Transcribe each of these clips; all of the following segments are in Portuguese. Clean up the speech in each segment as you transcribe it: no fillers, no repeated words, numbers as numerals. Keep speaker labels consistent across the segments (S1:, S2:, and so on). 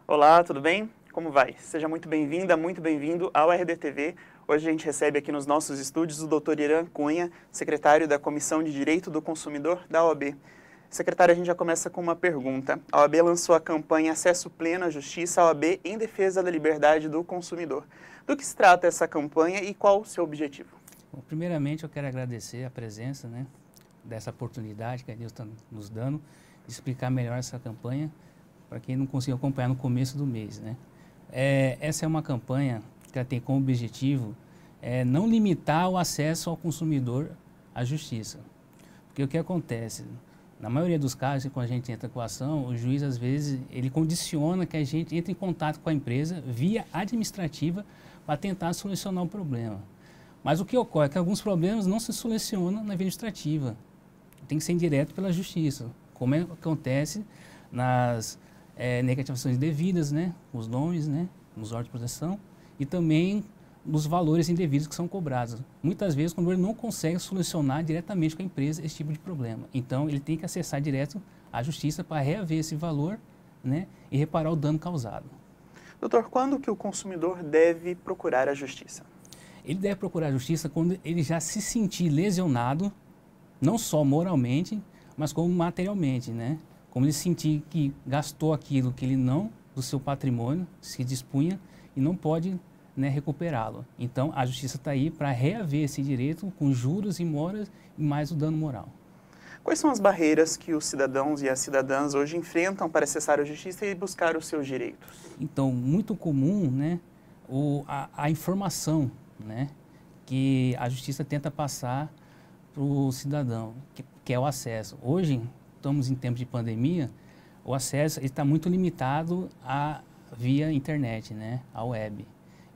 S1: Olá, tudo bem? Como vai? Seja muito bem-vinda, muito bem-vindo ao RDTV. Hoje a gente recebe aqui nos nossos estúdios o Dr. Irã Cunha, secretário da Comissão de Direito do Consumidor da OAB. Secretário, a gente já começa com uma pergunta. A OAB lançou a campanha Acesso Pleno à Justiça, OAB em defesa da liberdade do consumidor. Do que se trata essa campanha e qual o seu objetivo?
S2: Bom, primeiramente, eu quero agradecer a presença, dessa oportunidade que a Deus está nos dando de explicar melhor essa campanha para quem não conseguiu acompanhar no começo do mês, essa é uma campanha que ela tem como objetivo não limitar o acesso ao consumidor à justiça. Porque o que acontece? Na maioria dos casos, quando a gente entra com a ação, o juiz, às vezes, ele condiciona que a gente entre em contato com a empresa via administrativa para tentar solucionar o problema. Mas o que ocorre é que alguns problemas não se solucionam na via administrativa. Tem que ser direto pela justiça, como acontece nas negativações indevidas, os nomes, nos órgãos de proteção, e também nos valores indevidos que são cobrados. Muitas vezes o consumidor não consegue solucionar diretamente com a empresa esse tipo de problema. Então, ele tem que acessar direto a justiça para reaver esse valor, e reparar o dano causado.
S1: Doutor, quando que o consumidor deve procurar a justiça?
S2: Ele deve procurar a justiça quando ele já se sentir lesionado, não só moralmente, mas como materialmente, Como ele sentir que gastou aquilo que ele não, do seu patrimônio, se dispunha e não pode recuperá-lo. Então, a justiça está aí para reaver esse direito com juros e moras e mais o dano moral.
S1: Quais são as barreiras que os cidadãos e as cidadãs hoje enfrentam para acessar a justiça e buscar os seus direitos?
S2: Então, muito comum, a informação, que a justiça tenta passar para o cidadão, que é o acesso. Hoje, estamos em tempos de pandemia, o acesso está muito limitado via internet, a web.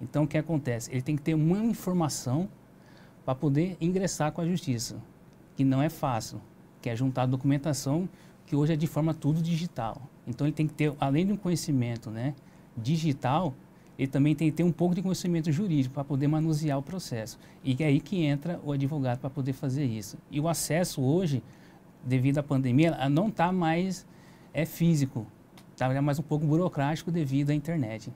S2: Então, o que acontece? Ele tem que ter uma informação para poder ingressar com a justiça, que não é fácil, que é juntar a documentação, que hoje é de forma tudo digital. Então, ele tem que ter, além de um conhecimento digital, ele também tem que ter um pouco de conhecimento jurídico para poder manusear o processo. E é aí que entra o advogado para poder fazer isso. E o acesso hoje, devido à pandemia, não está mais físico, está mais um pouco burocrático devido à internet.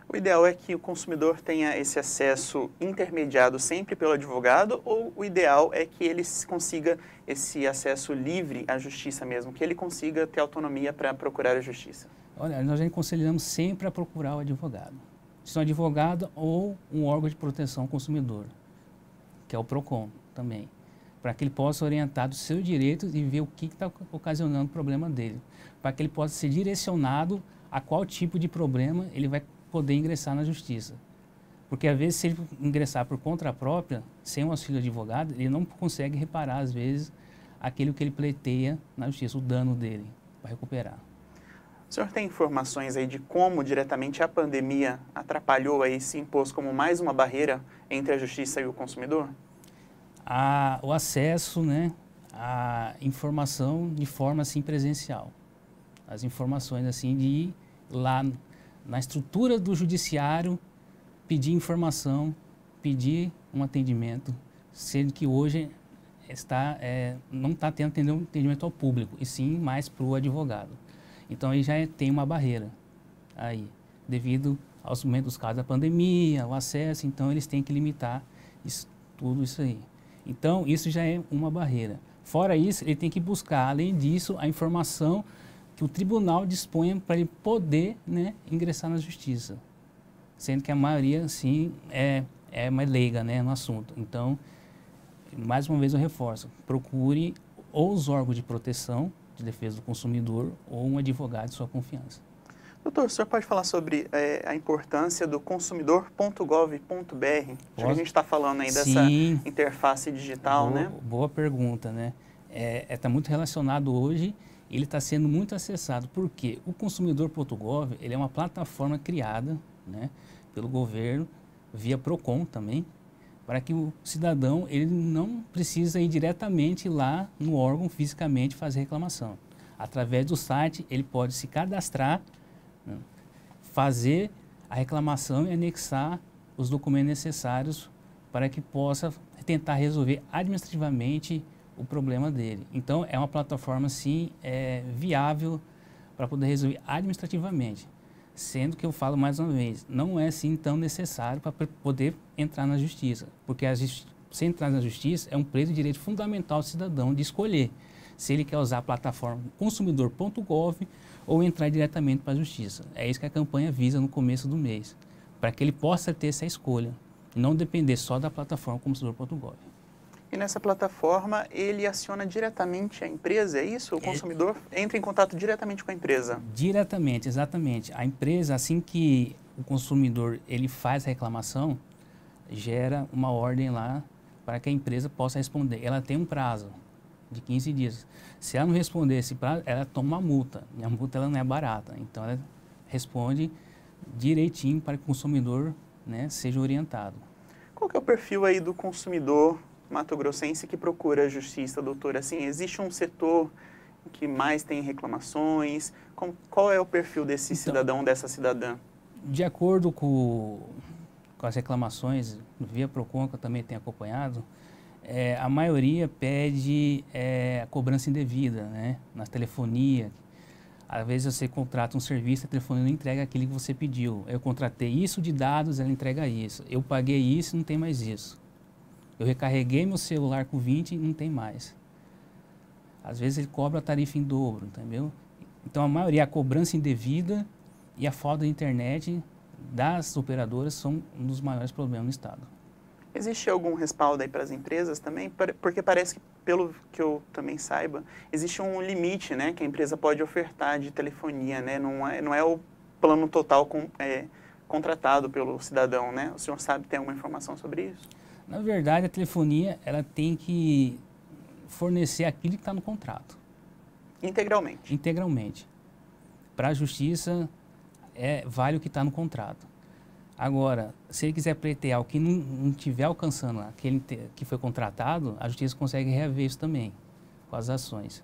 S1: O ideal é que o consumidor tenha esse acesso intermediado sempre pelo advogado, ou o ideal é que ele consiga esse acesso livre à justiça mesmo, que ele consiga ter autonomia para procurar a justiça?
S2: Olha, nós aconselhamos sempre a procurar o advogado. Se é um advogado ou um órgão de proteção ao consumidor, que é o PROCON também, para que ele possa orientar dos seus direitos e ver o que está ocasionando o problema dele, para que ele possa ser direcionado a qual tipo de problema ele vai poder ingressar na justiça. Porque, às vezes, se ele ingressar por conta própria, sem o auxílio do advogado, ele não consegue reparar, às vezes, aquilo que ele pleiteia na justiça, o dano dele, para recuperar.
S1: O senhor tem informações aí de como diretamente a pandemia atrapalhou aí, se impôs como mais uma barreira entre a justiça e o consumidor?
S2: O acesso, à informação de forma assim presencial. As informações assim de ir lá na estrutura do judiciário, pedir informação, pedir um atendimento, sendo que hoje não está tendo atendimento ao público, e sim mais para o advogado. Então, aí já tem uma barreira, aí, devido aos momentos dos casos da pandemia, o acesso, então eles têm que limitar tudo isso aí. Então, isso já é uma barreira. Fora isso, ele tem que buscar, além disso, a informação que o tribunal disponha para ele poder ingressar na justiça, sendo que a maioria, sim, é mais leiga no assunto. Então, mais uma vez eu reforço, procure ou os órgãos de proteção, de defesa do consumidor, ou um advogado de sua confiança.
S1: Doutor, o senhor pode falar sobre a importância do consumidor.gov.br? Já que a gente está falando aí dessa interface digital,
S2: Boa pergunta, Está muito relacionado hoje, ele está sendo muito acessado. Por quê? O consumidor.gov, ele é uma plataforma criada, pelo governo, via PROCON também, para que o cidadão ele não precisa ir diretamente lá no órgão fisicamente fazer reclamação. Através do site, ele pode se cadastrar, fazer a reclamação e anexar os documentos necessários para que possa tentar resolver administrativamente o problema dele. Então, é uma plataforma, sim, viável para poder resolver administrativamente. Sendo que eu falo mais uma vez, não é assim tão necessário para poder entrar na justiça, porque se entrar na justiça é um pleito de direito fundamental do cidadão de escolher se ele quer usar a plataforma consumidor.gov ou entrar diretamente para a justiça. É isso que a campanha visa no começo do mês, para que ele possa ter essa escolha, e não depender só da plataforma consumidor.gov.
S1: E nessa plataforma ele aciona diretamente a empresa, é isso? O consumidor entra em contato diretamente com a empresa?
S2: Diretamente, exatamente. A empresa, assim que o consumidor ele faz a reclamação, gera uma ordem lá para que a empresa possa responder. Ela tem um prazo de 15 dias. Se ela não responder esse prazo, ela toma uma multa. E a multa ela não é barata. Então, ela responde direitinho para que o consumidor, né, seja orientado.
S1: Qual que é o perfil aí do consumidor mato-grossense que procura a justiça, doutor? Assim, existe um setor que mais tem reclamações? Qual é o perfil desse cidadão, dessa cidadã?
S2: De acordo com as reclamações via Procon, que eu também tenho acompanhado, a maioria pede a cobrança indevida, né, na telefonia. Às vezes você contrata um serviço, a telefonia não entrega aquilo que você pediu. Eu contratei isso de dados, ela entrega isso. Eu paguei isso, não tem mais isso. Eu recarreguei meu celular com 20 e não tem mais. Às vezes ele cobra a tarifa em dobro, entendeu? Então a maioria, a cobrança indevida e a falta de internet das operadoras são um dos maiores problemas no estado.
S1: Existe algum respaldo aí para as empresas também? Porque parece que, pelo que eu também saiba, existe um limite, né, que a empresa pode ofertar de telefonia, né? Não é o plano total contratado pelo cidadão, né? O senhor sabe, tem alguma informação sobre isso?
S2: Na verdade, a telefonia ela tem que fornecer aquilo que está no contrato.
S1: Integralmente?
S2: Integralmente. Para a justiça, vale o que está no contrato. Agora, se ele quiser pleitear o que não estiver alcançando aquele que foi contratado, a justiça consegue reaver isso também, com as ações.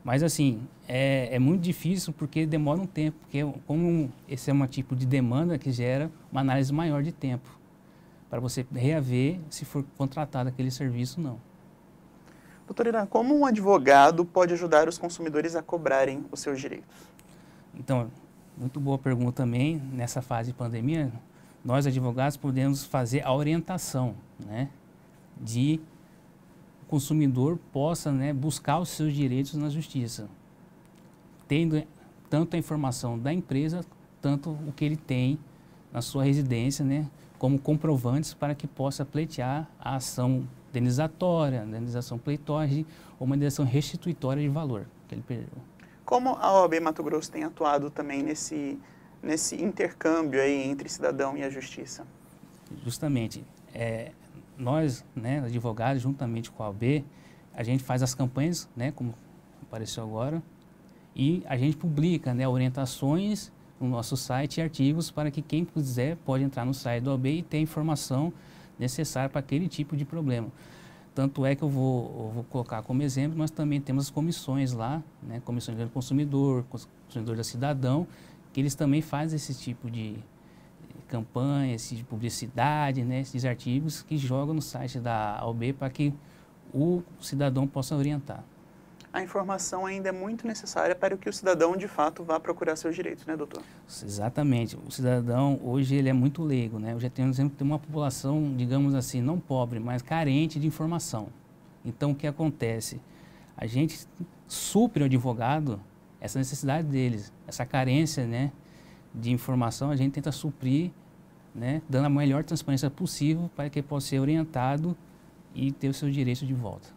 S2: Mas, assim, é muito difícil porque demora um tempo, porque como esse é um tipo de demanda que gera uma análise maior de tempo, para você reaver se for contratado aquele serviço ou não.
S1: Doutor Irã, como um advogado pode ajudar os consumidores a cobrarem os seus direitos?
S2: Então, muito boa pergunta também. Nessa fase de pandemia, nós advogados podemos fazer a orientação, né, de o consumidor possa, né, buscar os seus direitos na justiça, tendo tanto a informação da empresa, tanto o que ele tem na sua residência, né, como comprovantes para que possa pleitear a ação indenizatória, indenização pleitórgia ou uma indenização restituitória de valor que ele perdeu.
S1: Como a OAB Mato Grosso tem atuado também nesse intercâmbio aí entre cidadão e a justiça?
S2: Justamente, nós, né, advogados, juntamente com a OAB, a gente faz as campanhas, né, como apareceu agora, e a gente publica, né, orientações no nosso site e artigos para que quem quiser pode entrar no site da OAB e ter a informação necessária para aquele tipo de problema. Tanto é que eu vou colocar como exemplo, nós também temos as comissões lá, né, comissões do consumidor, consumidor da cidadão, que eles também fazem esse tipo de campanha, esse de publicidade, né, esses artigos que jogam no site da OAB para que o cidadão possa orientar.
S1: A informação ainda é muito necessária para que o cidadão, de fato, vá procurar seus direitos, né, doutor?
S2: Exatamente. O cidadão, hoje, ele é muito leigo, né? Hoje tem uma população, digamos assim, não pobre, mas carente de informação. Então, o que acontece? A gente supre o advogado essa necessidade deles, essa carência, né, de informação, a gente tenta suprir, né, dando a melhor transparência possível para que ele possa ser orientado e ter os seus direitos de volta.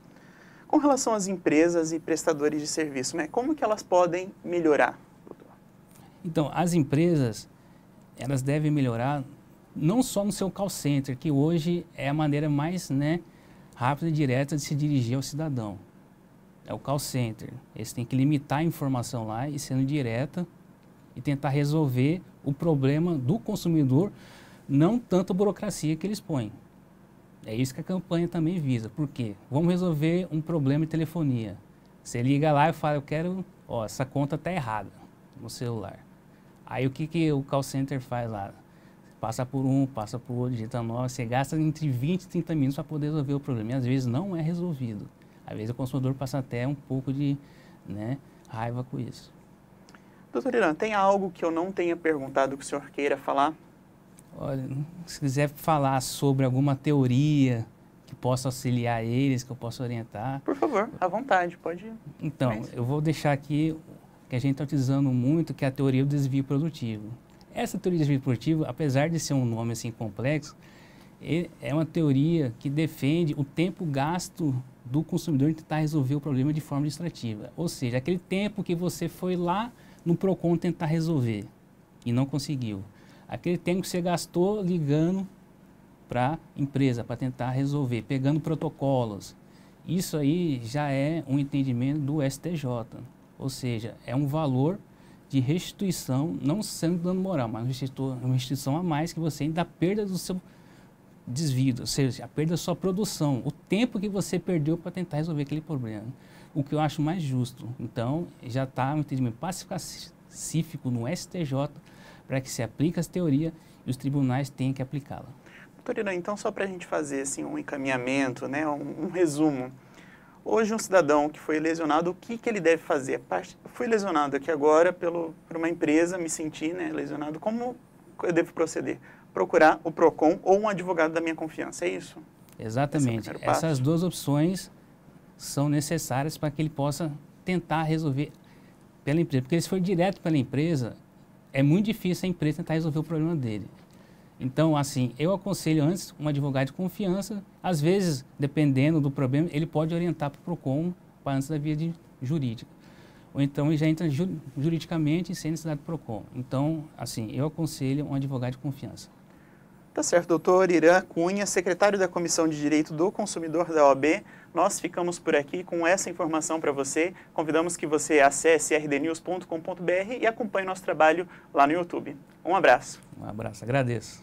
S1: Com relação às empresas e prestadores de serviço, né, como que elas podem melhorar, doutor?
S2: Então, as empresas, elas devem melhorar não só no seu call center, que hoje é a maneira mais, né, rápida e direta de se dirigir ao cidadão. É o call center. Eles têm que limitar a informação lá e sendo direta e tentar resolver o problema do consumidor, não tanto a burocracia que eles põem. É isso que a campanha também visa. Por quê? Vamos resolver um problema de telefonia. Você liga lá e fala, essa conta está errada no celular. Aí o que o call center faz lá? Passa por um, passa por outro, digita 9, você gasta entre 20 e 30 minutos para poder resolver o problema. E às vezes não é resolvido. Às vezes o consumidor passa até um pouco de, né, raiva com isso.
S1: Doutor Irã, tem algo que eu não tenha perguntado que o senhor queira falar?
S2: Olha, se quiser falar sobre alguma teoria que possa auxiliar eles, que eu possa orientar.
S1: Por favor, à vontade, pode ir.
S2: Então, eu vou deixar aqui que a gente está utilizando muito, que é a teoria do desvio produtivo. Essa teoria do desvio produtivo, apesar de ser um nome assim complexo, é uma teoria que defende o tempo gasto do consumidor em tentar resolver o problema de forma administrativa. Ou seja, aquele tempo que você foi lá no PROCON tentar resolver e não conseguiu. Aquele tempo que você gastou ligando para a empresa para tentar resolver, pegando protocolos. Isso aí já é um entendimento do STJ. Ou seja, é um valor de restituição, não sendo dano moral, mas uma restituição a mais que você ainda perda do seu desvio, ou seja, a perda da sua produção, o tempo que você perdeu para tentar resolver aquele problema. O que eu acho mais justo. Então, já está um entendimento pacífico no STJ para que se aplique essa teoria e os tribunais tenham que aplicá-la.
S1: Doutor Irã, então só para a gente fazer assim, um encaminhamento, né, um resumo. Hoje um cidadão que foi lesionado, o que ele deve fazer? Fui lesionado aqui agora por uma empresa, me senti, né, lesionado, como eu devo proceder? Procurar o PROCON ou um advogado da minha confiança, é isso?
S2: Exatamente. Essas duas opções são necessárias para que ele possa tentar resolver pela empresa. Porque se for direto pela empresa, é muito difícil a empresa tentar resolver o problema dele. Então, assim, eu aconselho antes um advogado de confiança. Às vezes, dependendo do problema, ele pode orientar para o PROCON para antes da via jurídica. Ou então, ele já entra juridicamente sem necessidade do PROCON. Então, assim, eu aconselho um advogado de confiança.
S1: Tá certo, doutor Irã Cunha, secretário da Comissão de Direito do Consumidor da OAB. Nós ficamos por aqui com essa informação para você. Convidamos que você acesse rdnews.com.br e acompanhe nosso trabalho lá no YouTube. Um abraço.
S2: Um abraço, agradeço.